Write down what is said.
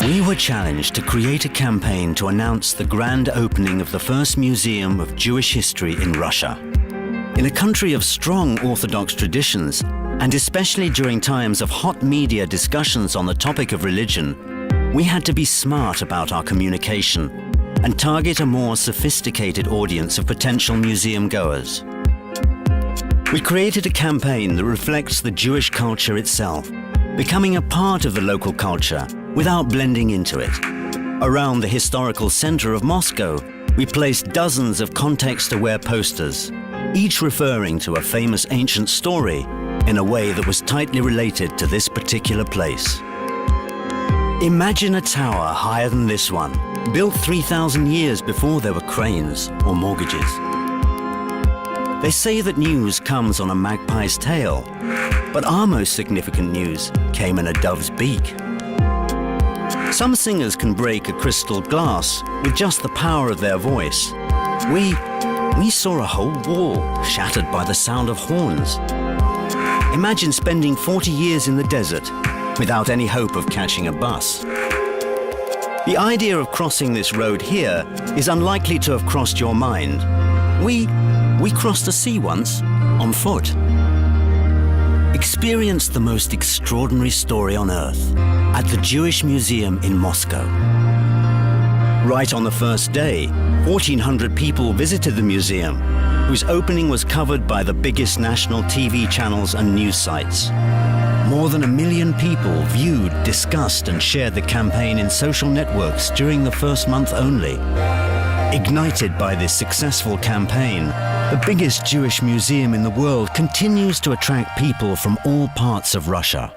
We were challenged to create a campaign to announce the grand opening of the first museum of Jewish history in Russia. In a country of strong Orthodox traditions, and especially during times of hot media discussions on the topic of religion, we had to be smart about our communication and target a more sophisticated audience of potential museum goers. We created a campaign that reflects the Jewish culture itself, becoming a part of the local culture without blending into it. Around the historical center of Moscow, we placed dozens of context-aware posters, each referring to a famous ancient story in a way that was tightly related to this particular place. Imagine a tower higher than this one, built 3,000 years before there were cranes or mortgages. They say that news comes on a magpie's tail, but our most significant news came in a dove's beak. Some singers can break a crystal glass with just the power of their voice. We saw a whole wall shattered by the sound of horns. Imagine spending 40 years in the desert without any hope of catching a bus. The idea of crossing this road here is unlikely to have crossed your mind. We crossed the sea once, on foot. Experience the most extraordinary story on earth at the Jewish Museum in Moscow. Right on the first day, 1,400 people visited the museum, whose opening was covered by the biggest national TV channels and news sites. More than 1 million people viewed, discussed, and shared the campaign in social networks during the first month only. Ignited by this successful campaign, the biggest Jewish museum in the world continues to attract people from all parts of Russia.